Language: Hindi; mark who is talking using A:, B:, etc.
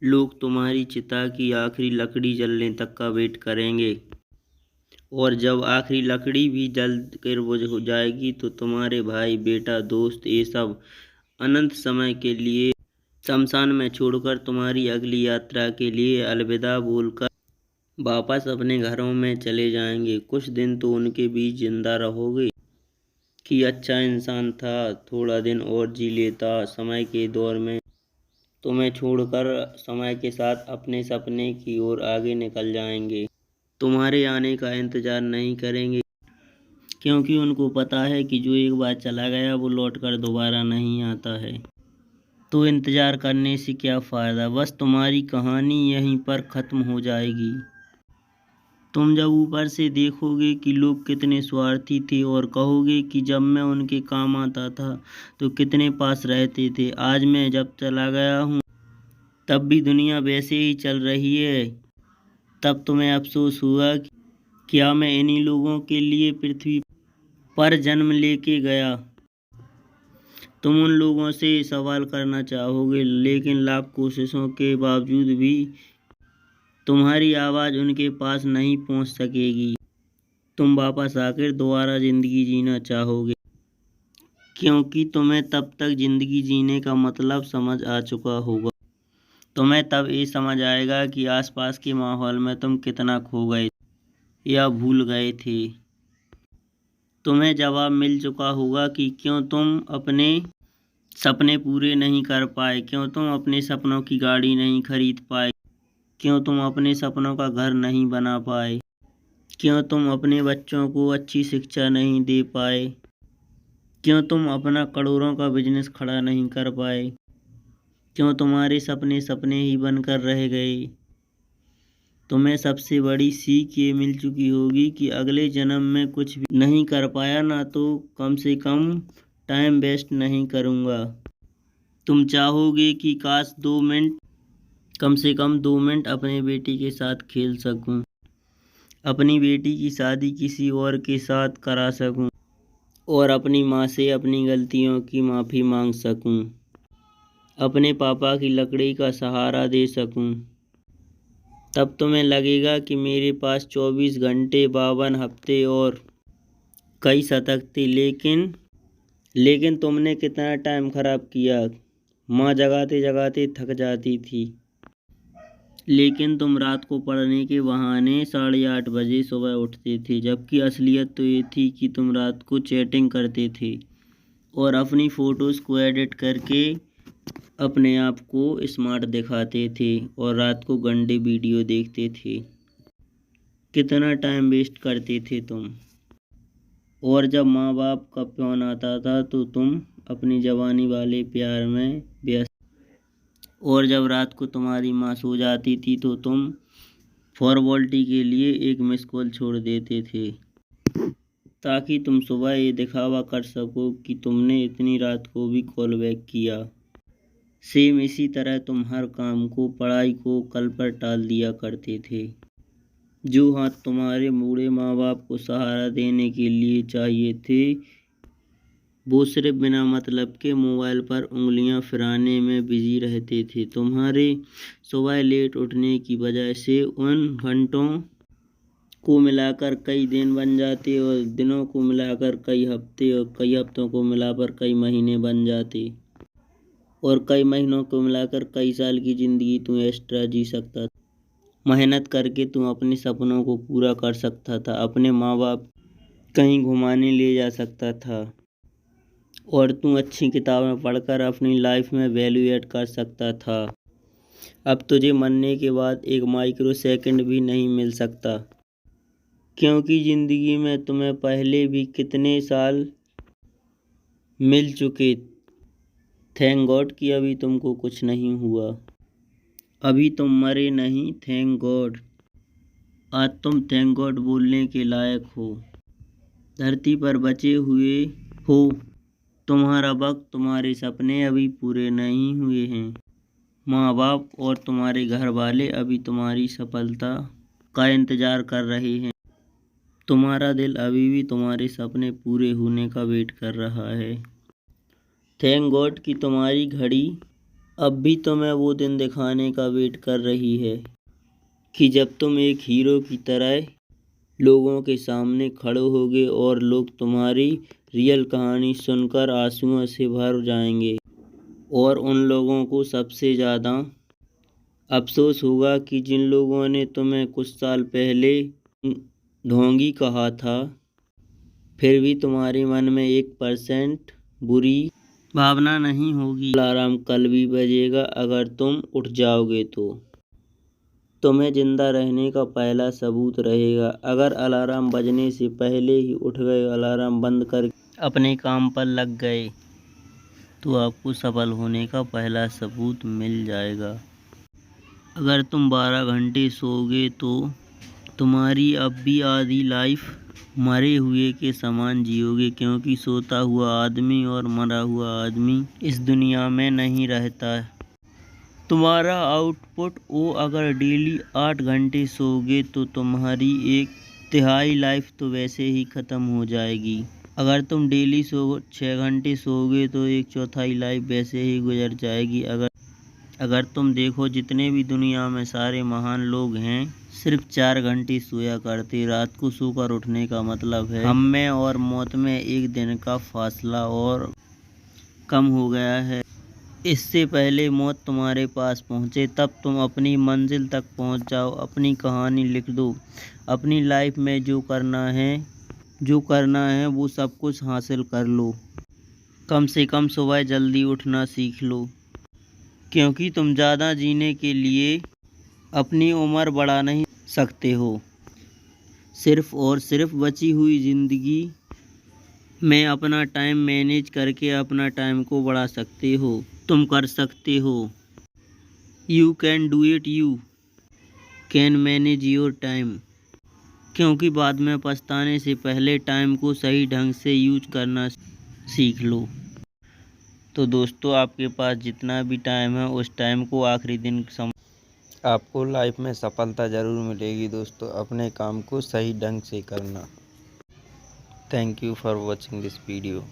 A: लोग तुम्हारी चिता की आखिरी लकड़ी जलने तक का वेट करेंगे, और जब आखिरी लकड़ी भी जल कर बुझ हो जाएगी तो तुम्हारे भाई, बेटा, दोस्त, ये सब अनंत समय के लिए शमशान में छोड़कर तुम्हारी अगली यात्रा के लिए अलविदा बोलकर वापस अपने घरों में चले जाएंगे। कुछ दिन तो उनके बीच जिंदा रहोगे कि अच्छा इंसान था, थोड़ा दिन और जी लेता। समय के दौर में तुम्हें छोड़कर समय के साथ अपने सपने की ओर आगे निकल जाएंगे। तुम्हारे आने का इंतजार नहीं करेंगे, क्योंकि उनको पता है कि जो एक बार चला गया वो लौट कर दोबारा नहीं आता है। तो इंतजार करने से क्या फ़ायदा, बस तुम्हारी कहानी यहीं पर ख़त्म हो जाएगी। तुम जब ऊपर से देखोगे कि लोग कितने स्वार्थी थे और कहोगे कि जब मैं उनके काम आता था तो कितने पास रहते थे, आज मैं जब चला गया हूँ तब भी दुनिया वैसे ही चल रही है, तब तुम्हें अफसोस हुआ कि क्या मैं इन्हीं लोगों के लिए पृथ्वी पर जन्म लेके गया। तुम उन लोगों से सवाल करना चाहोगे, लेकिन लाख कोशिशों के बावजूद भी तुम्हारी आवाज़ उनके पास नहीं पहुंच सकेगी। तुम वापस आकर दोबारा ज़िंदगी जीना चाहोगे, क्योंकि तुम्हें तब तक ज़िंदगी जीने का मतलब समझ आ चुका होगा। तुम्हें तब ये समझ आएगा कि आसपास के माहौल में तुम कितना खो गए या भूल गए थे। तुम्हें जवाब मिल चुका होगा कि क्यों तुम अपने सपने पूरे नहीं कर पाए, क्यों तुम अपने सपनों की गाड़ी नहीं खरीद पाए, क्यों तुम अपने सपनों का घर नहीं बना पाए, क्यों तुम अपने बच्चों को अच्छी शिक्षा नहीं दे पाए, क्यों तुम अपना करोड़ों का बिजनेस खड़ा नहीं कर पाए, क्यों तुम्हारे सपने सपने ही बनकर रह गए। तुम्हें सबसे बड़ी सीख ये मिल चुकी होगी कि अगले जन्म में कुछ भी नहीं कर पाया ना तो कम से कम टाइम वेस्ट नहीं करूँगा। तुम चाहोगे कि काश 2 मिनट, कम से कम 2 मिनट अपने बेटी के साथ खेल सकूं, अपनी बेटी की शादी किसी और के साथ करा सकूं, और अपनी माँ से अपनी गलतियों की माफ़ी मांग सकूं, अपने पापा की लकड़ी का सहारा दे सकूं। तब तुम्हें लगेगा कि मेरे पास 24 घंटे, 52 हफ्ते और कई शतक थे, लेकिन तुमने कितना टाइम खराब किया। माँ जगाते जगाते थक जाती थी, लेकिन तुम रात को पढ़ने के बहाने 8:30 बजे सुबह उठते थे, जबकि असलियत तो ये थी कि तुम रात को चैटिंग करते थे और अपनी फ़ोटोज़ को एडिट करके अपने आप को स्मार्ट दिखाते थे और रात को गंदे वीडियो देखते थे। कितना टाइम वेस्ट करते थे तुम। और जब माँ बाप का फ़ोन आता था तो तुम अपनी जवानी वाले प्यार में व्यस्त, और जब रात को तुम्हारी माँ सो जाती थी तो तुम फॉर्मेलिटी के लिए एक मिस कॉल छोड़ देते थे, ताकि तुम सुबह ये दिखावा कर सको कि तुमने इतनी रात को भी कॉल बैक किया। सेम इसी तरह तुम हर काम को, पढ़ाई को कल पर टाल दिया करते थे। जो हाथ तुम्हारे बूढ़े माँ बाप को सहारा देने के लिए चाहिए थे, वो सिर्फ बिना मतलब के मोबाइल पर उंगलियां फिराने में बिजी रहते थे। तुम्हारे सुबह लेट उठने की वजह से उन घंटों को मिलाकर कई दिन बन जाते और दिनों को मिलाकर कई हफ्ते और कई हफ्तों को मिलाकर कई महीने बन जाते और कई महीनों को मिलाकर कई साल की ज़िंदगी तू एक्स्ट्रा जी सकता था। मेहनत करके तू अपने सपनों को पूरा कर सकता था, अपने माँ बाप कहीं घुमाने ले जा सकता था, और तू अच्छी किताबें पढ़कर अपनी लाइफ में वैल्यू ऐड कर सकता था। अब तुझे मरने के बाद एक माइक्रो सेकंड भी नहीं मिल सकता, क्योंकि ज़िंदगी में तुम्हें पहले भी कितने साल मिल चुके। थैंक गॉड कि अभी तुमको कुछ नहीं हुआ, अभी तुम मरे नहीं। थैंक गॉड, आज तुम थैंक गॉड बोलने के लायक हो, धरती पर बचे हुए हो। तुम्हारा वक्त, तुम्हारे सपने अभी पूरे नहीं हुए हैं। माँ बाप और तुम्हारे घर वाले अभी तुम्हारी सफलता का इंतज़ार कर रहे हैं। तुम्हारा दिल अभी भी तुम्हारे सपने पूरे होने का वेट कर रहा है। थैंक गॉड कि तुम्हारी घड़ी अब भी तुम्हें वो दिन दिखाने का वेट कर रही है कि जब तुम एक हीरो की तरह लोगों के सामने खड़े होगे और लोग तुम्हारी रियल कहानी सुनकर आंसुओं से भर जाएंगे। और उन लोगों को सबसे ज़्यादा अफसोस होगा कि जिन लोगों ने तुम्हें कुछ साल पहले ढोंगी कहा था, फिर भी तुम्हारे मन में 1% बुरी भावना नहीं होगी। अलार्म कल भी बजेगा, अगर तुम उठ जाओगे तो तुम्हें जिंदा रहने का पहला सबूत रहेगा। अगर अलार्म बजने से पहले ही उठ गए, अलार्म बंद कर अपने काम पर लग गए, तो आपको सफल होने का पहला सबूत मिल जाएगा। अगर तुम 12 घंटे सोओगे तो तुम्हारी अब भी आधी लाइफ मरे हुए के समान जियोगे, क्योंकि सोता हुआ आदमी और मरा हुआ आदमी इस दुनिया में नहीं रहता। तुम्हारा आउटपुट अगर डेली 8 घंटे सोओगे तो तुम्हारी 1/3 लाइफ तो वैसे ही ख़त्म हो जाएगी। अगर तुम डेली 6 घंटे सोओगे तो 1/4 लाइफ वैसे ही गुजर जाएगी। अगर तुम देखो, जितने भी दुनिया में सारे महान लोग हैं, सिर्फ 4 घंटे सोया करते। रात को सोकर उठने का मतलब है हम में और मौत में 1 दिन का फासला और कम हो गया है। इससे पहले मौत तुम्हारे पास पहुंचे, तब तुम अपनी मंजिल तक पहुंच जाओ। अपनी कहानी लिख दो। अपनी लाइफ में जो करना है वो सब कुछ हासिल कर लो। कम से कम सुबह जल्दी उठना सीख लो, क्योंकि तुम ज़्यादा जीने के लिए अपनी उम्र बढ़ा नहीं सकते हो। सिर्फ और सिर्फ बची हुई ज़िंदगी में अपना टाइम मैनेज करके अपना टाइम को बढ़ा सकते हो। तुम कर सकते हो। You can do it. You can manage your time. क्योंकि बाद में पछताने से पहले टाइम को सही ढंग से यूज करना सीख लो। तो दोस्तों, आपके पास जितना भी टाइम है उस टाइम को आखिरी दिन आपको लाइफ में सफलता ज़रूर मिलेगी। दोस्तों, अपने काम को सही ढंग से करना। Thank you for watching this video.